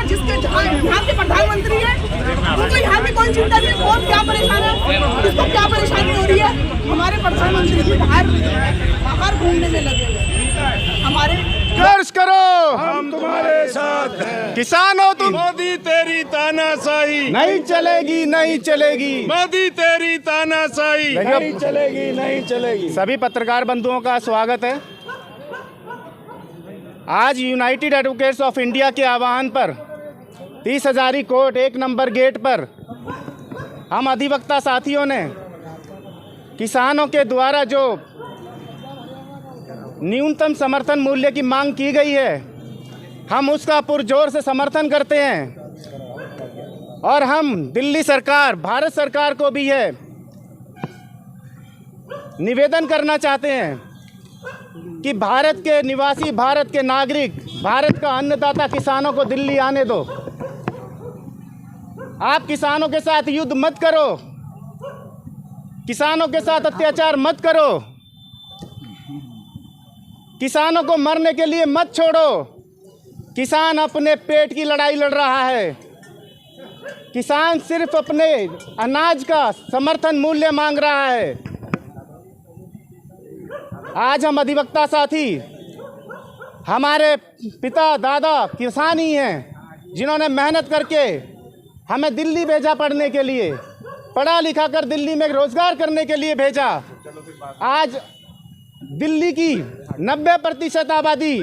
जिसके यहाँ के प्रधानमंत्री है उनको यहाँ की कोई चिंता नहीं, कौन क्या परेशान है, किसको क्या परेशानी हो रही है। हमारे प्रधानमंत्री जी बाहर घूमने में लगे हुए हमारे। कर्ज करो हम तुम्हारे साथ हैं। किसान हो तुम। मोदी तेरी तानाशाही नहीं चलेगी, नहीं चलेगी। मोदी तेरी तानाशाही नहीं चलेगी, नहीं चलेगी। सभी पत्रकार बंधुओं का स्वागत है। आज यूनाइटेड एडवोकेट्स ऑफ इंडिया के आह्वान पर 30 हजारी कोर्ट 1 नंबर गेट पर हम अधिवक्ता साथियों ने किसानों के द्वारा जो न्यूनतम समर्थन मूल्य की मांग की गई है, हम उसका पुरजोर से समर्थन करते हैं। और हम दिल्ली सरकार, भारत सरकार को भी यह निवेदन करना चाहते हैं कि भारत के निवासी, भारत के नागरिक, भारत का अन्नदाता किसानों को दिल्ली आने दो। आप किसानों के साथ युद्ध मत करो, किसानों के साथ अत्याचार मत करो, किसानों को मरने के लिए मत छोड़ो। किसान अपने पेट की लड़ाई लड़ रहा है। किसान सिर्फ अपने अनाज का समर्थन मूल्य मांग रहा है। आज हम अधिवक्ता साथी, हमारे पिता दादा किसान ही हैं, जिन्होंने मेहनत करके हमें दिल्ली भेजा पढ़ने के लिए, पढ़ा लिखा कर दिल्ली में रोजगार करने के लिए भेजा। आज दिल्ली की 90% आबादी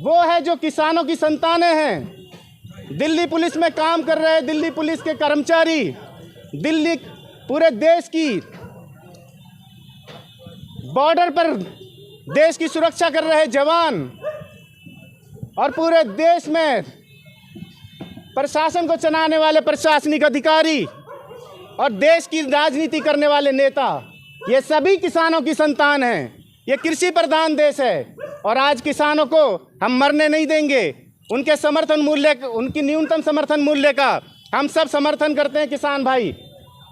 वो है जो किसानों की संतानें हैं। दिल्ली पुलिस में काम कर रहे दिल्ली पुलिस के कर्मचारी, दिल्ली पूरे देश की बॉर्डर पर देश की सुरक्षा कर रहे जवान, और पूरे देश में प्रशासन को चलाने वाले प्रशासनिक अधिकारी और देश की राजनीति करने वाले नेता, ये सभी किसानों की संतान हैं। ये कृषि प्रधान देश है और आज किसानों को हम मरने नहीं देंगे। उनके समर्थन मूल्य, उनकी न्यूनतम समर्थन मूल्य का हम सब समर्थन करते हैं। किसान भाई,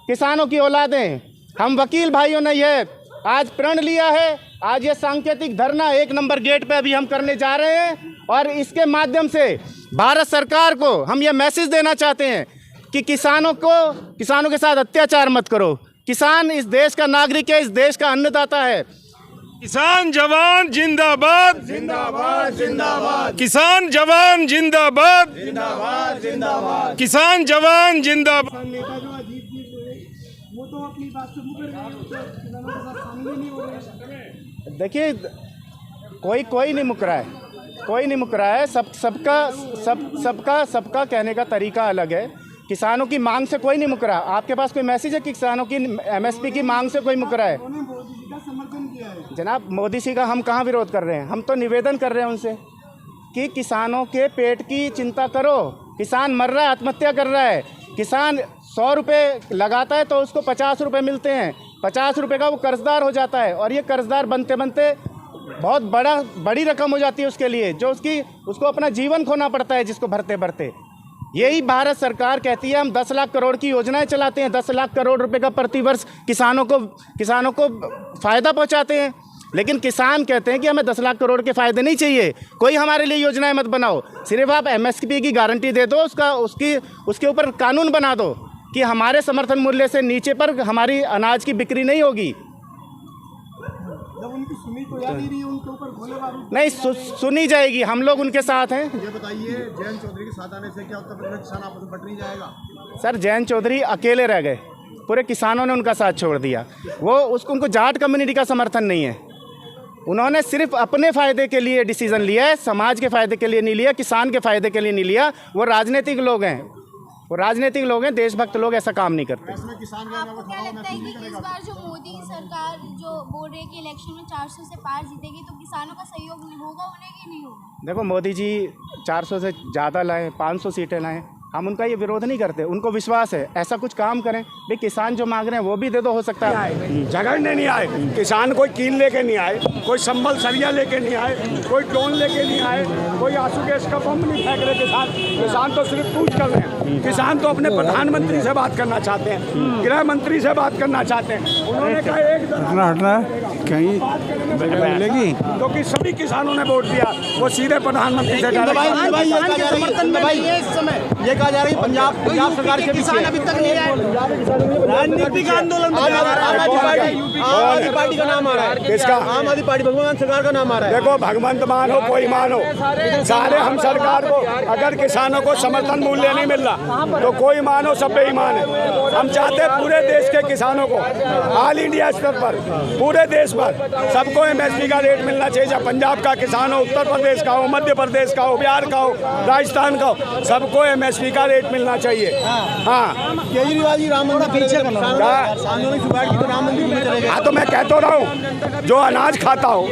किसानों की औलादें, हम वकील भाइयों ने यह आज प्रण लिया है। आज ये सांकेतिक धरना 1 नंबर गेट पे अभी हम करने जा रहे हैं और इसके माध्यम से भारत सरकार को हम ये मैसेज देना चाहते हैं कि किसानों के साथ अत्याचार मत करो। किसान इस देश का नागरिक है, इस देश का अन्नदाता है। किसान जवान जिंदाबाद, जिंदाबाद जिंदाबाद, किसान जवान जिंदाबाद, जिंदाबाद जिंदाबाद, किसान जवान जिंदाबाद। नेता जो अजीत जी वो तो अपनी बात से मुकर गए, किसानों के साथ शामिल नहीं हो रहे। देखिए, कोई नहीं मुकरा है, कोई नहीं मुकरा है। सबका कहने का तरीका अलग है। किसानों की मांग से कोई नहीं मुकरा। आपके पास कोई मैसेज है कि किसानों की एमएसपी की मांग से कोई मुकरा है? मोदी जी का समर्थन किया है। जनाब, मोदी जी का हम कहाँ विरोध कर रहे हैं? हम तो निवेदन कर रहे हैं उनसे कि किसानों के पेट की चिंता करो। किसान मर रहा है, आत्महत्या कर रहा है। किसान 100 रुपये लगाता है तो उसको 50 रुपये मिलते हैं। 50 रुपये का वो कर्जदार हो जाता है और ये कर्जदार बनते बनते बहुत बड़ी रकम हो जाती है उसके लिए, जो उसको अपना जीवन खोना पड़ता है, जिसको भरते भरते। यही भारत सरकार कहती है हम 10 लाख करोड़ की योजनाएं चलाते हैं, 10 लाख करोड़ रुपए का प्रतिवर्ष किसानों को फ़ायदा पहुंचाते हैं। लेकिन किसान कहते हैं कि हमें 10 लाख करोड़ के फ़ायदे नहीं चाहिए, कोई हमारे लिए योजनाएं मत बनाओ, सिर्फ आप एमएसपी की गारंटी दे दो, उसके ऊपर कानून बना दो कि हमारे समर्थन मूल्य से नीचे पर हमारी अनाज की बिक्री नहीं होगी। जब उनकी सुनी तो याद ही नहीं, उनके ऊपर गोले बारूद नहीं सुनी जाएगी, हम लोग उनके साथ हैं। ये बताइए, जयंत चौधरी के साथ आने से क्या उत्तर प्रदेश किसान आपस में बट नहीं जाएगा? सर, जयंत चौधरी अकेले रह गए, पूरे किसानों ने उनका साथ छोड़ दिया। उनको जाट कम्युनिटी का समर्थन नहीं है। उन्होंने सिर्फ अपने फ़ायदे के लिए डिसीज़न लिया है, समाज के फ़ायदे के लिए नहीं लिया, किसान के फ़ायदे के लिए नहीं लिया। वो राजनीतिक लोग हैं, देशभक्त लोग ऐसा काम नहीं करते। किसान आपको क्या लगता है कि इस बार जो मोदी सरकार जो बोल रही है कि इलेक्शन में 400 से पार जीतेगी, तो किसानों का सहयोग होगा उन्हें कि नहीं होगा? देखो, मोदी जी 400 से ज़्यादा लाएँ, 500 सीटें लाएँ, हम उनका ये विरोध नहीं करते, उनको विश्वास है ऐसा कुछ काम करें। भाई किसान जो मांग रहे हैं वो भी दे दो, हो सकता है। झगड़ने नहीं आए किसान, कोई कील लेके नहीं आए, कोई संभल सरिया लेके नहीं आए, कोई ड्रोन लेके नहीं आए, कोई आंसू गैस का बम नहीं फेंक रहे किसान तो सिर्फ पूछ कर रहे हैं। किसान तो अपने प्रधानमंत्री से बात करना चाहते हैं, गृह मंत्री से बात करना चाहते हैं। उन्होंने कहा एक हटना कहीं मिलेगी, क्योंकि सभी किसानों ने वोट दिया, वो सीधे प्रधानमंत्री से ये कहा जा रहा है पंजाब सरकार के किसान अभी तक नहीं आए, राजनीतिक आंदोलन आम आदमी पार्टी का नाम आ रहा है। किसका? आम आदमी पार्टी, भगवंत सरकार का नाम आ रहा है। देखो भगवंत मानो कोई मानो, सारे हम सरकार को, अगर किसानों को समर्थन मूल्य नहीं मिल रहा तो कोई मानो सब बेईमान है। हम चाहते हैं पूरे देश के किसानों को ऑल इंडिया स्तर पर, पूरे देश पर सबको MSP का रेट मिलना चाहिए। चाहे पंजाब का किसान हो, उत्तर प्रदेश का हो, मध्य प्रदेश का हो, बिहार का हो, राजस्थान का हो, सबको MSP का रेट मिलना चाहिए। हाँ, केजरीवाल जी राम मंदिर पीछे आंदोलन की बात की तो राम मंदिर में चले गए। हाँ तो मैं कहता रहा हूँ, जो अनाज खाता हो,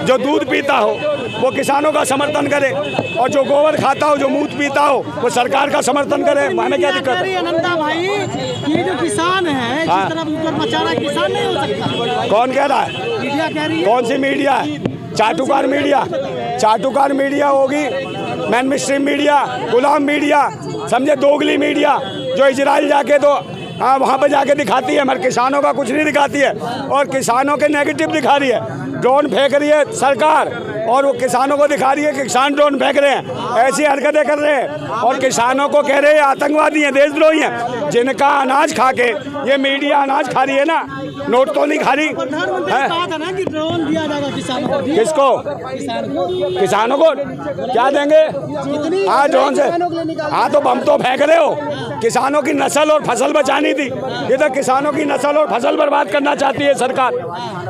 जो दूध पीता हो, वो किसानों का समर्थन करे, और जो गोबर खाता हो, जो मूत पीता हो, वो सरकार का समर्थन करे। हमें क्या दिक्कत है? अनंता भाई, ये जो किसान है, हाँ। जिस तरह ऊपर मचा रहा है, किसान नहीं हो सकता। कौन कह रहा है? मीडिया कह रही है। कौन सी मीडिया है? चाटुकार मीडिया, चाटुकार मीडिया होगी, मैन स्ट्रीम मीडिया, गुलाम मीडिया, समझे, दोगली मीडिया, जो इजराइल जाके तो हाँ वहाँ पे जाके दिखाती है, मगर किसानों का कुछ नहीं दिखाती है, और किसानों के नेगेटिव दिखा रही है। ड्रोन फेंक रही है सरकार, और वो किसानों को दिखा रही है कि किसान ड्रोन फेंक रहे हैं, ऐसी हरकतें कर रहे हैं, और किसानों को कह रहे हैं आतंकवादी हैं, देशद्रोही हैं। जिनका अनाज खा के ये मीडिया अनाज खा रही है ना, नोट तो नहीं खा रही है। कहा था ना कि ड्रोन दिया जाएगा किसानों को। किसको? किसानों को क्या देंगे? हाँ ड्रोन से। हाँ तो बम तो फेंक रहे हो, किसानों की नस्ल और फसल बचानी थी, ये तो किसानों की नस्ल और फसल बर्बाद करना चाहती है सरकार।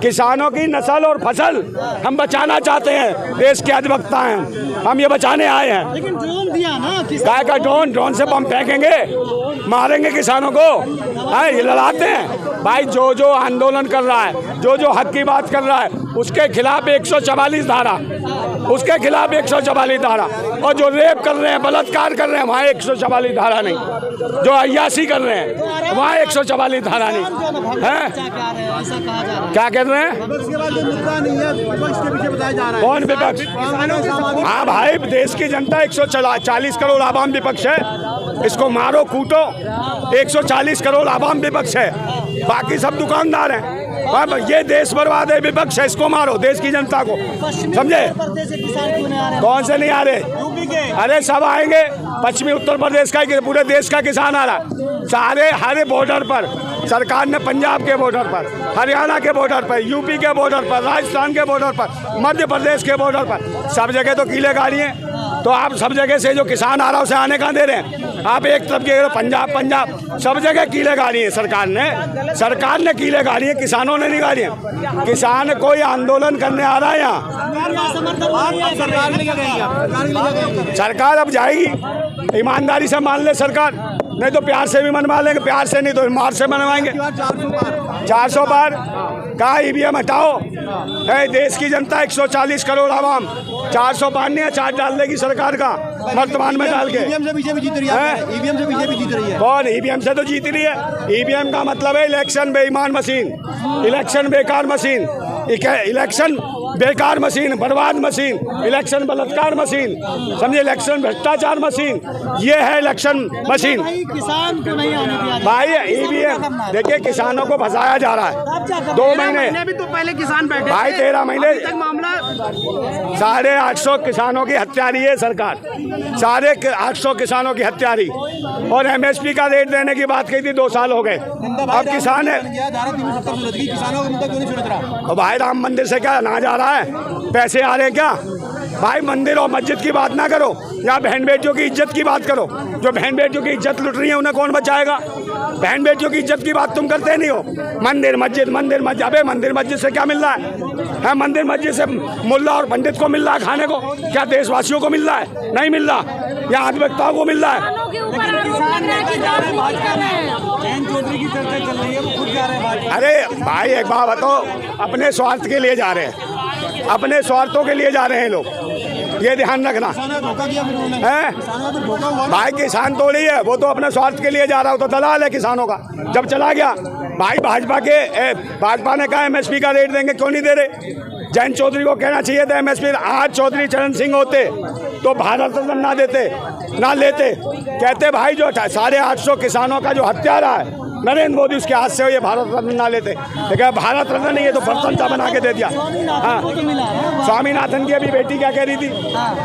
किसानों की नस्ल और फसल हम बचाना चाहते हैं, देश के अधिवक्ता हैं हम, ये बचाने आए हैं। लेकिन ड्रोन दिया ना, काय का ड्रोन? ड्रोन से बम फेंकेंगे, मारेंगे किसानों को। हाँ ये लड़ाते हैं भाई, जो जो आंदोलन कर रहा है, जो जो हक की बात कर रहा है, उसके खिलाफ 144 धारा, उसके खिलाफ 144 धारा, और जो रेप कर रहे हैं, बलात्कार कर रहे हैं, वहाँ 144 धारा नहीं, जो अय्याशी कर रहे हैं वहाँ 144 धारा नहीं है। क्या कह रहे हैं? कौन विपक्ष? हाँ भाई, देश की जनता 140 करोड़ आवाम विपक्ष है, इसको मारो कूटो। 140 करोड़ आवाम विपक्ष है, बाकी सब दुकानदार हैं। अब ये देश बर्बाद है, विपक्ष है, इसको मारो, देश की जनता को, समझे? कौन से नहीं आ रहे? अरे सब आएंगे, पश्चिमी उत्तर प्रदेश का, पूरे देश का किसान आ रहा है, सारे हर बॉर्डर पर। सरकार ने पंजाब के बॉर्डर पर, हरियाणा के बॉर्डर पर, यूपी के बॉर्डर पर, राजस्थान के बॉर्डर पर, मध्य प्रदेश के बॉर्डर पर, सब जगह तो कीले गाड़ी हैं। तो आप सब जगह से जो किसान आ रहा है उसे आने कहाँ दे रहे हैं? आप एक तरफ के पंजाब सब जगह कीले गाड़ी है। सरकार ने कीले गाड़ी है, किसानों ने नहीं गाड़ी है। किसान कोई आंदोलन करने आ रहा है यहाँ, सरकार अब जाएगी, ईमानदारी से मान ले सरकार, नहीं तो प्यार से भी मनवा लेंगे, प्यार से नहीं तो मार से मनवाएंगे। 400 बार कहा EVM हटाओ, है देश की जनता 140 करोड़ आवाम 400 बार नहीं है, चार्ज डाल देगी सरकार का वर्तमान में डाल के। EVM से बीजेपी जीत रही है, EVM से बीजेपी जीत रही है। कौन? EVM से तो जीत रही है। EVM का मतलब है इलेक्शन बेईमान मशीन, इलेक्शन बेकार मशीन, इलेक्शन बेकार मशीन, बर्बाद मशीन, इलेक्शन बलात्कार मशीन, समझे, इलेक्शन भ्रष्टाचार मशीन, ये है इलेक्शन मशीन। किसान को नहीं आने दिया भाई EVM देखिए, किसानों को फंसाया जा रहा है। 2 महीने भी तो पहले किसान बैठे भाई, 13 महीने तक मामला 850 किसानों की हत्या रही है सरकार, 850 किसानों की हत्या रही, और MSP का रेट देने की बात कही थी, 2 साल हो गए। अब किसान है, तो भाई राम मंदिर से क्या अनाज आ रहा है? पैसे आ रहे हैं क्या? भाई मंदिर और मस्जिद की बात ना करो, या बहन बेटियों की इज्जत की बात करो। जो बहन बेटियों की इज्जत लुट रही है उन्हें कौन बचाएगा? बहन बेटियों की इज्जत की बात तुम करते नहीं हो। मंदिर मस्जिद, मंदिर मस्जिद, अबे मंदिर मस्जिद से क्या मिल रहा है? मंदिर मस्जिद से मुल्ला और पंडित को मिल रहा है खाने को, क्या देशवासियों को मिल रहा है? नहीं मिल रहा, या अधिवक्ताओं को मिल रहा है। अरे भाई एक बात बताओ, अपने स्वार्थ के लिए जा रहे हैं, अपने स्वार्थों के लिए जा रहे हैं लोग। ये ध्यान रखना धोखा किया फिर उन्होंने, है। किसानों का तो धोखा हुआ। भाई किसान थोड़ी है, वो तो अपने स्वार्थ के लिए जा रहा हो, तो दलाल है किसानों का। जब चला गया भाई भाजपा ने कहा MSP का रेट देंगे, क्यों नहीं दे रहे? जयंत चौधरी को कहना चाहिए था MSP। आज चौधरी चरण सिंह होते तो भारत रत्न ना देते, ना लेते। कहते भाई जो 850 किसानों का जो हत्यारा है नरेंद्र मोदी, उसके हाथ से हो ये भारत रत्न ना लेते। लेकिन भारत रत्न नहीं है तो प्रशंसा बना के दे दिया। हाँ, स्वामीनाथन की अभी बेटी क्या कह रही थी,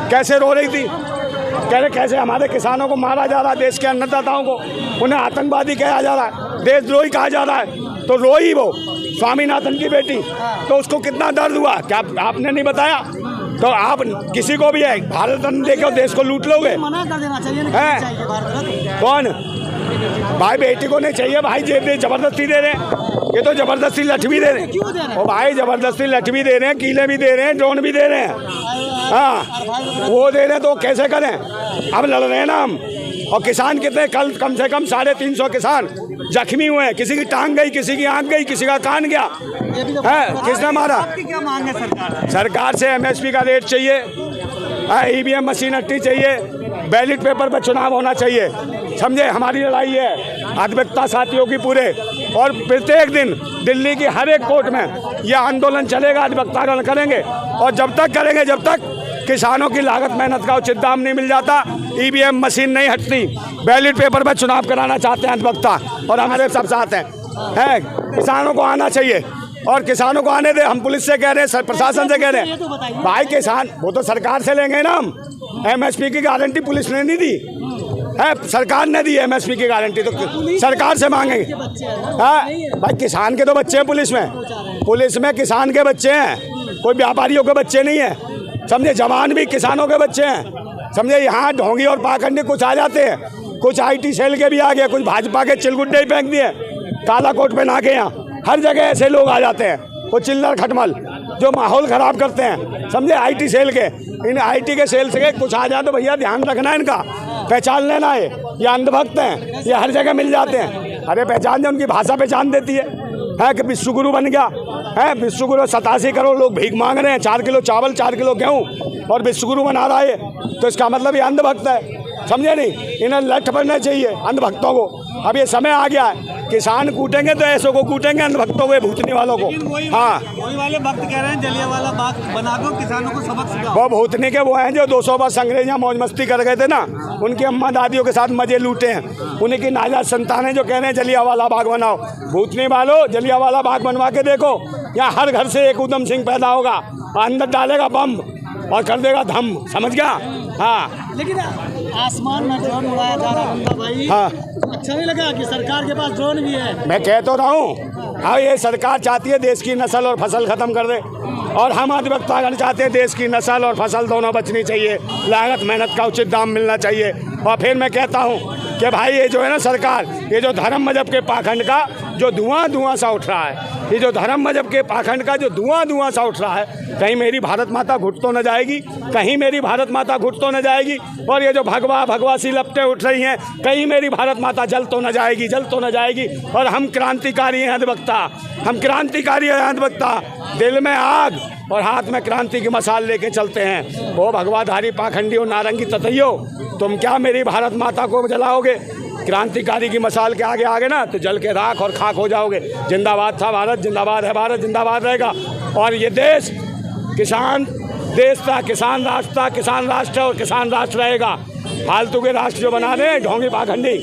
कैसे रो रही थी, कह रहे कैसे हमारे किसानों को मारा जा रहा है, देश के अन्नदाताओं को उन्हें आतंकवादी कहा जा रहा है, देशद्रोही कहा जा रहा है। तो रोई वो स्वामीनाथन की बेटी, तो उसको कितना दर्द हुआ, क्या आपने नहीं बताया? तो आप किसी को भी है भारत रत्न देकर देश को लूट लोगे? मना कर देना चाहिए ना, हैं? चाहिए भारत रत्न। कौन भाई बेटी को नहीं चाहिए भाई, जबरदस्ती दे रहे हैं। ये तो जबरदस्ती लठ भी दे रहे हैं। क्यों दे रहे हैं? ओ भाई जबरदस्ती लठ भी दे रहे हैं, कीले भी दे रहे हैं, ड्रोन भी दे रहे हैं। हाँ, वो दे रहे हैं तो कैसे करें? अब लड़ रहे हैं ना हम। और किसान कितने, कल कम से कम 350 किसान जख्मी हुए हैं। किसी की टांग गई, किसी की आंख गई, किसी का कान गया है। किसने मारा? आपकी क्या मांग है सरकार? सरकार से MSP का रेट चाहिए, EVM मशीन हटनी चाहिए, बैलेट पेपर पर चुनाव होना चाहिए। समझे, हमारी लड़ाई है अधिवक्ता साथियों की पूरे। और प्रत्येक दिन दिल्ली की हर एक कोर्ट में यह आंदोलन चलेगा, अधिवक्तागण करेंगे। और जब तक करेंगे, जब तक किसानों की लागत मेहनत का उचित दाम नहीं मिल जाता, EVM मशीन नहीं हटती, बैलेट पेपर पर चुनाव कराना चाहते हैं अधिवक्ता, और हमारे सब साथ हैं। किसानों को आना चाहिए और किसानों को आने दे। हम पुलिस से कह रहे हैं, प्रशासन से कह रहे हैं। भाई किसान वो तो सरकार से लेंगे ना हम। MSP की गारंटी पुलिस ने नहीं दी है, सरकार ने दी MSP की गारंटी, तो सरकार से मांगेंगे। हाँ भाई, किसान के तो बच्चे हैं पुलिस में किसान के बच्चे हैं, कोई व्यापारियों के बच्चे नहीं है। समझे, जवान भी किसानों के बच्चे हैं। समझे, यहाँ ढोंगी और पाखंडी कुछ आ जाते हैं, कुछ IT सेल के भी आ गए, कुछ भाजपा के चिलगुड्डे ही फेंक दिए काला कोट पहना के। यहाँ हर जगह ऐसे लोग आ जाते हैं, वो चिल्लर खटमल जो माहौल ख़राब करते हैं। समझे, IT सेल के, इन IT के सेल से कुछ आ जाए तो भैया ध्यान रखना है, इनका पहचान लेना है। ये अंधभक्त हैं, ये हर जगह मिल जाते हैं। अरे पहचान दे, उनकी भाषा पहचान देती है कि विश्वगुरु बन गया है। विश्वगुरु 87 करोड़ लोग भीख मांग रहे हैं, 4 किलो चावल 4 किलो गेहूँ, और विश्वगुरु बना रहा है, तो इसका मतलब ये अंधभक्त है। समझे नहीं, इन्हें लठ पड़ना चाहिए अंधभक्तों को। अब ये समय आ गया है, किसान कूटेंगे तो ऐसों को कूटेंगे, अंधभक्तों को, भूतनी वालों को। हाँ, वही वाले भक्त कह रहे हैं जलियांवाला बाग बना दो, किसानों को सबक सिखाओ। वो भूतनी के वो हैं जो 200 वर्ष अंग्रेज यहाँ मौज मस्ती कर गए थे ना, उनकी अम्मा दादियों के साथ मजे लूटे हैं। उन्हीं की नाजायज संतानें जो कह रहे हैं जलियांवाला बाग बनाओ। भूतनी वालों, जलियांवाला बाग बनवा के देखो, यहाँ हर घर से एक उधम सिंह पैदा होगा, अंदर डालेगा बम और कर देगा धम। समझ गया? हाँ, लेकिन आसमान में ड्रोन उड़ाया जा रहा है भाई। हाँ, अच्छा नहीं लगा कि सरकार के पास ड्रोन भी है? मैं कह तो रहा हूँ, हाँ, ये सरकार चाहती है देश की नस्ल और फसल खत्म कर दे, और हम अधिवक्तागण चाहते हैं देश की नस्ल और फसल दोनों बचनी चाहिए, लागत मेहनत का उचित दाम मिलना चाहिए। और फिर मैं कहता हूँ कि भाई ये जो है ना सरकार, ये जो धर्म मजहब के पाखंड का जो धुआं सा उठ रहा है, ये जो धर्म मजहब के पाखंड का जो धुआं सा उठ रहा है, कहीं मेरी भारत माता घुट तो न जाएगी, कहीं मेरी भारत माता घुट तो न जाएगी। और ये जो भगवा सी लपटें उठ रही हैं, कहीं मेरी भारत माता जल तो न जाएगी। और हम क्रांतिकारी हैं अधिवक्ता, हम क्रांतिकारी हैं अधिवक्ता, दिल में आग और हाथ में क्रांति की मसाल लेके चलते हैं। वो भगवाधारी पाखंडियों, नारंगी ततैयो, तुम क्या मेरी भारत माता को जलाओगे? क्रांतिकारी की मसाल के आगे ना तो जल के राख और खाक हो जाओगे। जिंदाबाद था भारत, जिंदाबाद है भारत, जिंदाबाद रहेगा। और ये देश किसान देश था, किसान राष्ट्र था, किसान राष्ट्र और किसान राष्ट्र रहेगा। फालतू के राष्ट्र जो बना रहे हैं ढोंगी पाखंडी।